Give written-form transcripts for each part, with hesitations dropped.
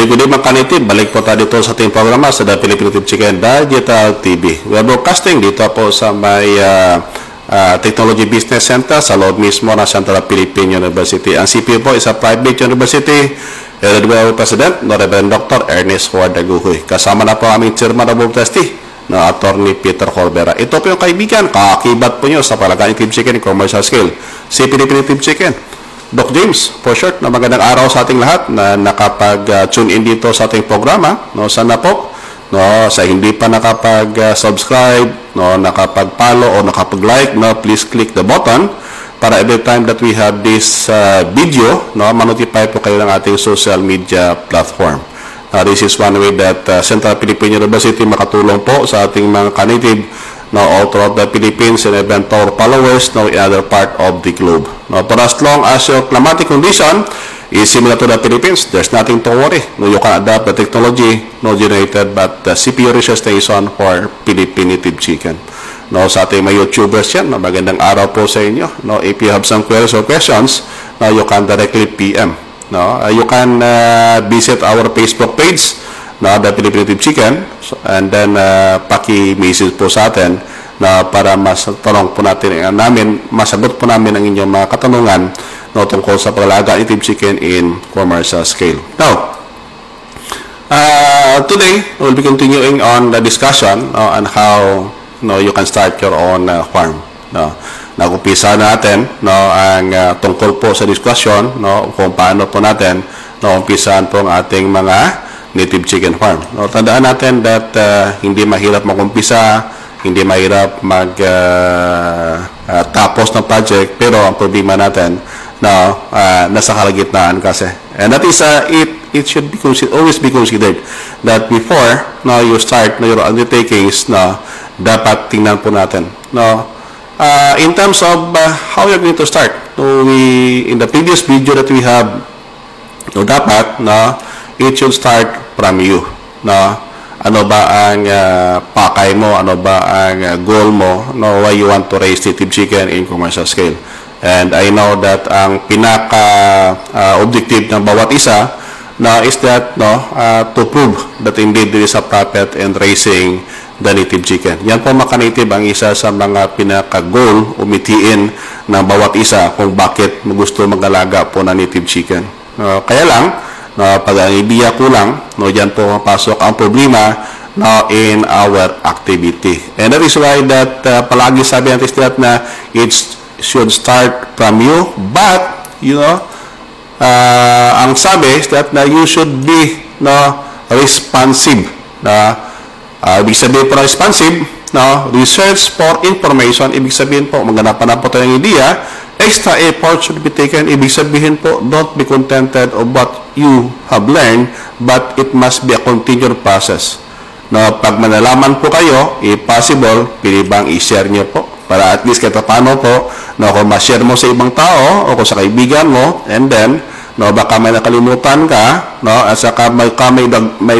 Good evening mga kanitib. Balik po tayo dito sa ating programa sa The Philippine Native Chicken Digital TV. We are broadcasting dito po sa may Technology Business Center sa loob mismo ng Central Philippine University. Ang CPU po is a private university. Headed by our President, no, Reverend Dr. Ernest Juan Daguhoy. Kasama na po aming Chairman of Board Trustee, no, Attorney Peter Corbera. Ito po yung kaibigan, kakibat po nyo sa palagang native chicken in commercial scale. Si Philippine Native Chicken. Doc James, for short, na magandang araw sa ating lahat na nakapag-tune in dito sa ating programa. No, sana po, no, sa hindi pa nakapag-subscribe, no, nakapag-follow o nakapag-like, no, please click the button para every time that we have this video, no, ma-notify po kayo ng ating social media platform. This is one way that Central Philippine University makatulong po sa ating mga ka-native, no, all throughout the Philippines and even to our followers, no, in other part of the globe. No, for as long as your climatic condition is similar to the Philippines, there's nothing to worry. No, you can adapt the technology, no, generated by the CPU Research Station for Philippine Native Chicken. No, sa ating mga YouTubers yan, no, magandang araw po sa inyo. No, if you have some queries or questions, no, you can directly PM. No, you can visit our Facebook page, no, The Philippine Native Chicken, and then paki-message po sa atin na para masatanong po masagot po namin ang inyong mga katanungan, no, tungkol sa pag-alaga native chicken in commercial scale. Now, today we'll be continuing on the discussion on how, no, you can start your own farm. No, nag-umpisa natin, no, ang tungkol po sa discussion, no, kung paano po natin, no, umpisahan po ang ating mga native chicken farm. No, tandaan natin that hindi mahirap mag-umpisa, hindi mahirap tapos ng project, pero ang problema natin, no, nasa kalagitnaan kasi. And that is it should be always be considered that before, no, you start, no, your undertakings, no, dapat tingnan po natin, no, in terms of how you're going to start. No, in the previous video that we have, no, dapat, no, it should start from you. No, ano ba ang pakay mo, ano ba ang goal mo, no, why you want to raise native chicken in commercial scale. And I know that ang pinaka-objective ng bawat isa, no, is that, no, to prove that indeed there is a profit in raising the native chicken. Yan po mga native ang isa sa mga pinaka-goal umitiin ng bawat isa kung bakit gusto mag-alaga po ng native chicken. Kaya lang, no, pag ang ibiya kulang, no, dyan po mapasok ang problema, no, in our activity. And that is why that palagi sabi natin that na it should start from you, but, you know, ang sabi is that na you should be, no, responsive. Ibig sabihin po na responsive, no, research for information, ibig sabihin po, maganapan na po tayo ng idea, extra effort should be taken. Ibig sabihin po, don't be contented of what you have learned, but it must be a continued process. No, pag manalaman po kayo, if possible, pili bang i-share nyo po? Para at least kahit paano po, no, kung ma-share mo sa ibang tao, o kung sa kaibigan mo, and then, no, baka may nakalimutan ka, no, at saka may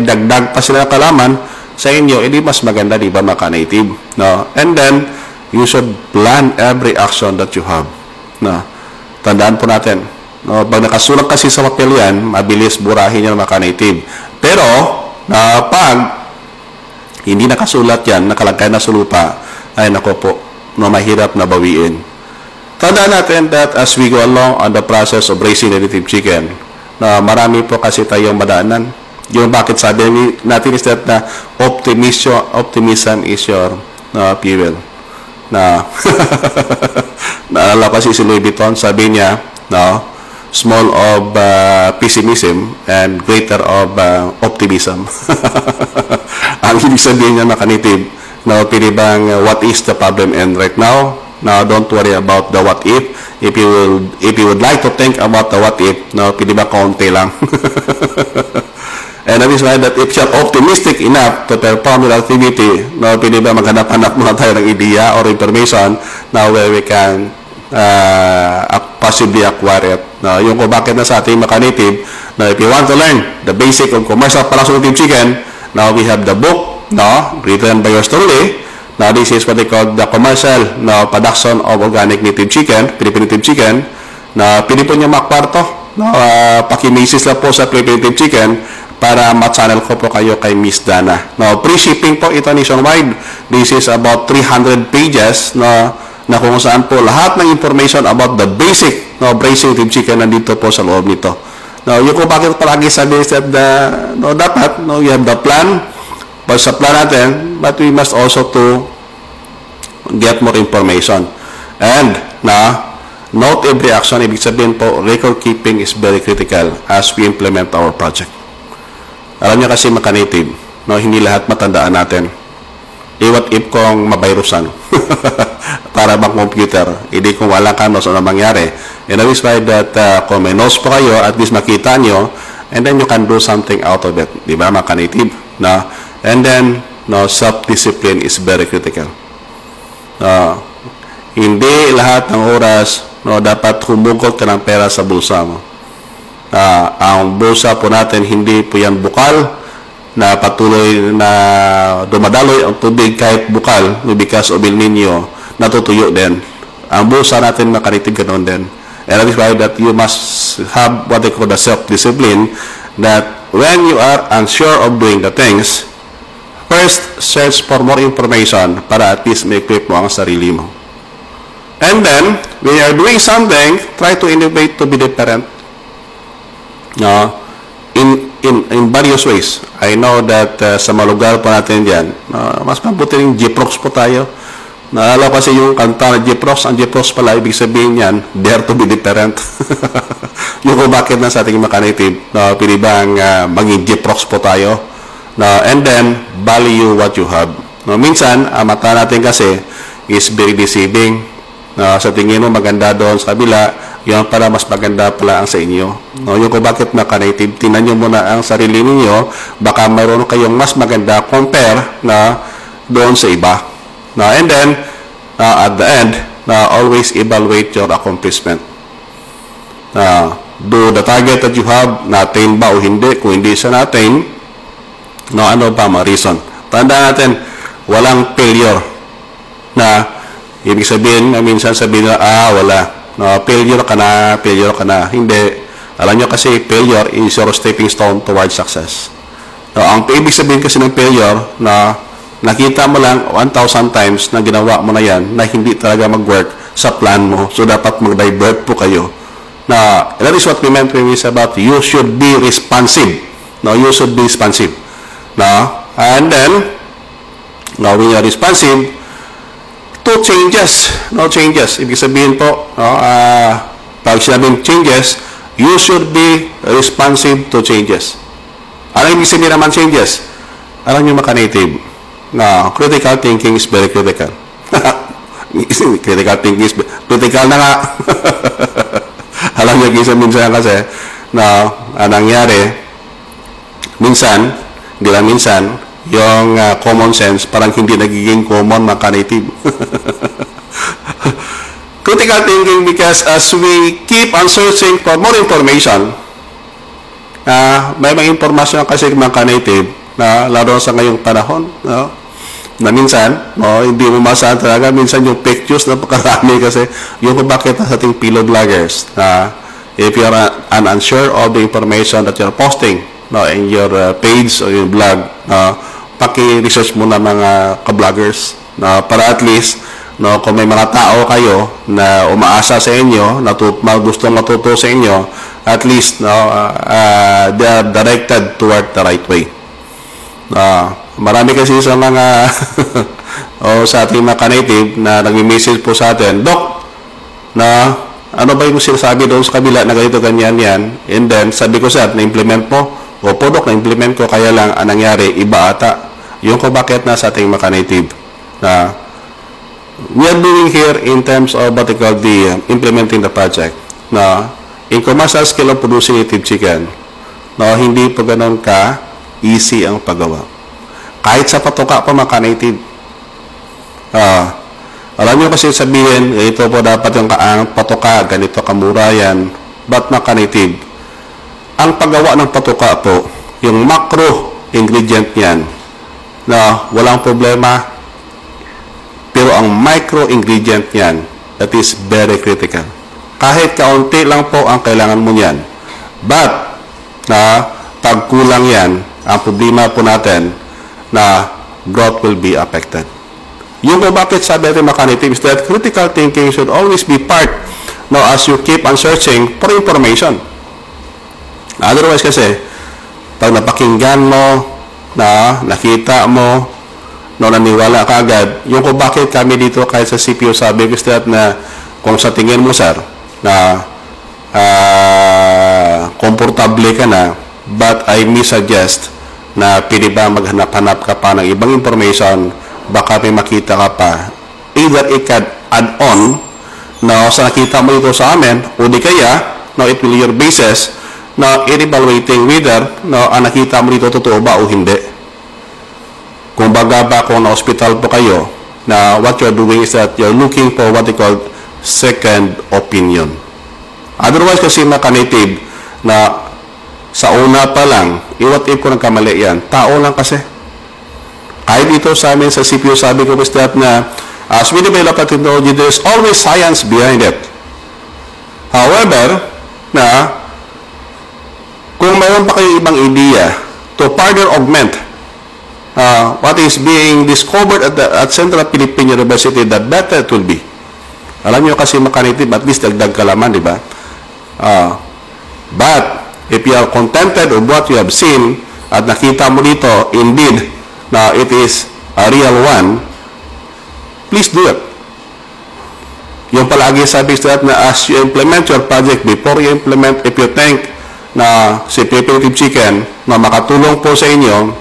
dagdag pa sila kalaman sa inyo, hindi mas maganda, di ba, mga native? No? And then, you should plan every action that you have. No, tandaan po natin, no, pag nakasulat kasi sa papel yan, mabilis burahin yan mga native. Pero pag hindi nakasulat yan, nakalagay na sa lupa, ay nako po, no, mahirap na bawiin. Tandaan natin that as we go along on the process of raising the native chicken, marami po kasi tayong madaanan. Yung bakit sabi natin is that na optimism is your fuel. Na naalala kasi si Louis Vuitton, sabi niya, no, small of pessimism and greater of optimism. Ang ibig sabihin niya na native, no, pili bang what is the problem and right now? Now, don't worry about the what if. If you would like to think about the what if, no, pili ba kaunti lang. And that is why that if you're optimistic enough to perform your activity, no, pwede ba maghanap-hanap muna tayo ng idea or information na where we can possibly acquire it. No, yung kung bakit na sa ating mga native, no, if you want to learn the basic of commercial production of native chicken, now we have the book, no, written by yours truly. Now this is what they call the commercial, no, production of organic native chicken, Philippine native chicken, na pwede po niya makwarto. No, paki-message lang po sa Philippine native chicken para ma-channel ko po kayo kay Miss Dana. No, pre-shipping po ito nationwide. This is about 300 pages na kung saan po lahat ng information about the basic bracing tube chicken nandito po sa loob nito. No, yung kung bakit palagi sabi that dapat you have the plan, sa plan natin, but we must also to get more information. And note every action, ibig sabihin po, record keeping is very critical as we implement our project. Alam niyo kasi maka-native, hindi lahat matandaan natin. What if kung mabayrusan? Para bang computer, hindi kung wala ka, so na mangyari. And that is why that kung may notes po kayo, at least makita nyo, and then you can do something out of it. Di ba, maka-native? And then, self-discipline is very critical. Hindi lahat ng oras dapat humugot ka ng pera sa bulsa mo. Ang bulsa po natin, hindi po yan bukal na patuloy na dumadaloy ang tubig kahit bukal because of El Nino, natutuyo din. Ang bulsa natin makanitig ganoon din. And that is why that you must have what they call the self-discipline, that when you are unsure of doing the things, first, search for more information para at least ma-equip mo ang sarili mo. And then, when you are doing something, try to innovate to be different. In various ways. I know that sa mga lugar po natin dyan, mas mabuti rin G-Prox po tayo. Naalala kasi yung kanta na G-Prox, ang G-Prox pala, ibig sabihin yan, dare to be different. Yung kung bakit na sa ating maka-native, pinibang maging G-Prox po tayo. And then, value what you have. Minsan, mata natin kasi is very deceiving. Sa tingin mo maganda doon sa kabila, yun para mas maganda pala ang sa inyo. Yung kung bakit maka-native, tingnan nyo muna ang sarili ninyo, baka mayroon kayong mas maganda compare na doon sa iba. And then, at the end, always evaluate your accomplishment. Do the target that you have, na-attain ba o hindi? Kung hindi siya na-attain, ano ba mga reason? Tandaan natin, walang failure na ibig sabihin, minsan sabihin na, wala. Failure ka na. Hindi. Alam nyo kasi, failure is your stepping stone towards success. Ang ibig sabihin kasi ng failure, na nakita mo lang 1,000 times na ginawa mo na yan, na hindi talaga mag-work sa plan mo. So, dapat mag-divert po kayo. That is what we meant when we said about you should be responsive. You should be responsive. And then, when you are responsive, to changes. Changes. Ibig sabihin po, pag sinabing changes, you should be responsive to changes. Ano ibig sabihin naman changes? Alam nyo maka-native, critical thinking is very critical. Critical thinking is critical na nga. Alam nyo, minsan kasi, anong nangyari, minsan, hindi lang minsan, yung common sense, parang hindi nagiging common maka-native. Critical thinking because as we keep on searching for more information, may mga informasyon kasi maka-native na lalo sa ngayong panahon, na minsan, hindi mo masahan talaga, minsan yung fake news na pakarami kasi yung kung bakit sa ating pillow vloggers, if you are unsure of the information that you're posting in your page or your blog, paki-research muna mga ka-vloggers para at least kung may mga tao kayo na umaasa sa inyo, gustong matuto sa inyo, at least they are directed toward the right way. Marami kasi sa mga sa ating mga ka-native na nag-message po sa atin, Doc, ano ba yung sinasabi doon sa kabila na ganito, ganyan, yan? And then, sabi ko sa na-implement mo, Opo, Doc, na-implement ko, kaya lang ang nangyari, iba ata. Yung kung bakit na sa ating maka-native. We are doing here in terms of what they call the implementing the project. In commercial scale of producing native chicken, hindi po ganun ka-easy ang paggawa. Kahit sa patuka pa maka-native. Alam nyo kasi sabihin, ito po dapat yung patuka, ganito kamura yan, but maka-native. Ang paggawa ng patuka po, yung macro ingredient niyan, walang problema, pero ang micro ingredient niyan, that is very critical. Kahit kaunti lang po ang kailangan mo niyan. But, pag kulang yan, ang problema po natin na growth will be affected. Yung bakit sabi natin mechanics is that critical thinking should always be part as you keep on searching for information. Otherwise kasi, pag napakinggan mo, nakita mo, naniwala ka agad, yung kung bakit kami dito kahit sa CPU sabi ko that na kung sa tingin mo sir, na komportable ka na, but I may suggest na pwede ba maghanap-hanap ka pa ng ibang information, baka may makita ka pa. Either it can add on sa nakita mo ito sa amin, o di kaya, it will your basis in-evaluating whether ang nakita mo dito totoo ba o hindi. Kung baga ba kung na-hospital po kayo, na what you're doing is that you're looking for what they call second opinion. Otherwise kasi maka-native na sa una pa lang, what if ko nagkamali yan? Tao lang kasi. Kahit dito sa amin sa CPU, sabi ko is that na as we develop a technology, there's always science behind it. However, kung mayroon pa kayo ibang idea to further augment what is being discovered at Central Philippine University, that better it will be. Alam nyo kasi maka-native, at least dagdag kalaman, di ba? But, if you are contented with what you have seen, at nakita mo dito, indeed, na it is a real one, please do it. Yung palagi sabi sa na as you implement your project, before you implement, if you think na si Primitive Chicken na makatulong po sa inyo,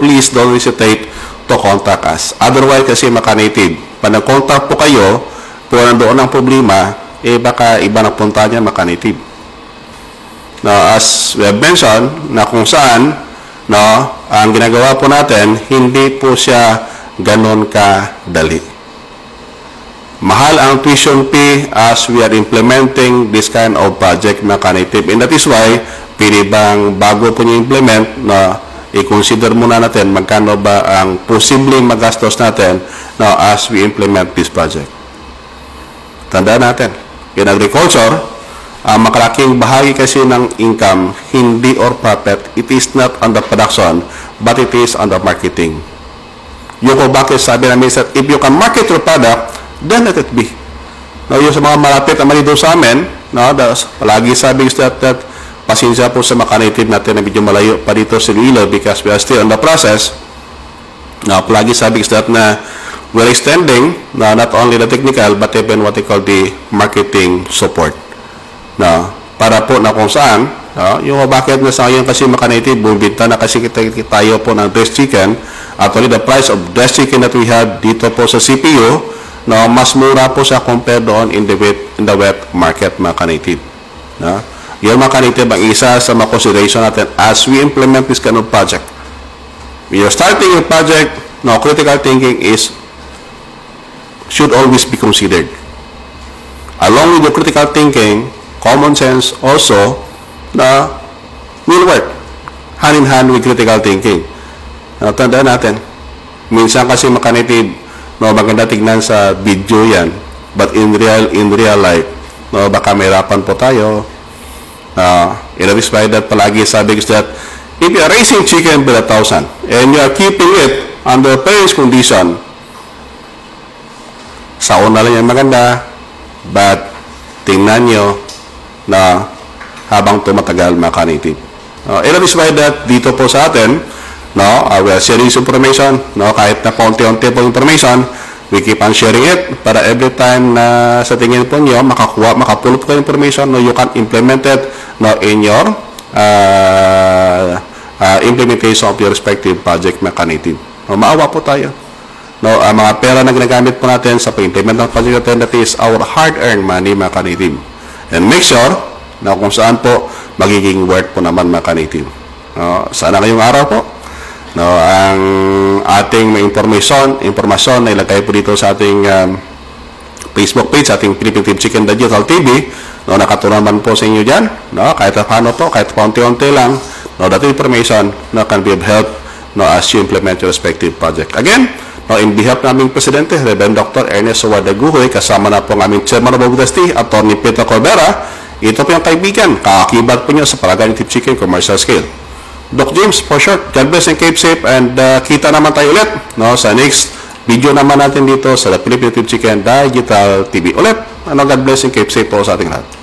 please don't hesitate to contact us. Otherwise, kasi maka-native, pag nag-contact po kayo, kung nandoon ang problema, baka iba na punta niyan maka-native. As we have mentioned, na kung saan, ang ginagawa po natin, hindi po siya ganon kadali. Mahal ang tuition fee as we are implementing this kind of project maka-native. And that is why, pwede bang bago po niyo implement i-consider muna natin magkano ba ang posibleng magastos natin as we implement this project. Tandaan natin, in agriculture, ang makalaking bahagi kasi ng income, hindi or profit, it is not on the production, but it is on the marketing. Yung kung bakit sabi namin, if you can market your product, then let it be. Yung sa mga malapit na malito sa amin, palagi sabi that pasensya po sa maka-native natin na medyo malayo pa dito sa Iloilo because we are still on the process. Palagi sabi that na we're extending not only the technical but even what they call the marketing support. Para po na kung saan, yung bakit na sa ngayon kasi maka-native, bumibinta na kasi tayo po ng dressed chicken. Actually, the price of dressed chicken that we have dito po sa CPU, mas mura po siya compared doon in the wet market maka-native. Yung maka-native ang isa sa mga consideration natin as we implement this kind of project. When you're starting your project, critical thinking should always be considered. Along with the critical thinking, common sense also will work hand in hand with critical thinking. Tandaan natin, minsan kasi maka-native, maganda tignan sa video yan, but in real life, baka mahirapan po tayo. That is why that palagi sabi is that if you are raising chicken by 1,000 and you are keeping it under Paris condition, sa una lang yan maganda, but tingnan nyo na habang tumatagal maka-native. That is why that dito po sa atin, we are sharing information, kahit na paunti-unti po information, we keep on sharing it para every time na sa tingin po nyo, makapull po kayo information, you can implement it in your implementation of your respective project maka-native. Maawa po tayo. Ang mga pera na ginagamit po natin sa pag-implement ng project natin, that is our hard-earned money maka-native. And make sure na kung saan po magiging worth po naman maka-native. Sana ngayong araw po, ang ating impormasyon na ilagay po dito sa ating Facebook page, ating Philippine Chicken Digital TV, nakatulong man po sa inyo dyan, kahit paano po, kahit paunti-unti lang, that information can be of help as you implement your respective project. Again, in behalf naming Presidente, Reverend Dr. Ernest Suwarda Guhoy, kasama na po ang aming Chairman of Trustee, Atty. Peter Corbera, Ito po yung kaibigan, kakakibat po nyo sa Paragayan Native Chicken Commercial Scale. Doc James, for short, God bless and keep safe, and kita naman tayo ulit, no, sa next video naman natin dito sa The Philippine Native Chicken Digital TV. Ulit, God bless and keep safe po sa ating lahat.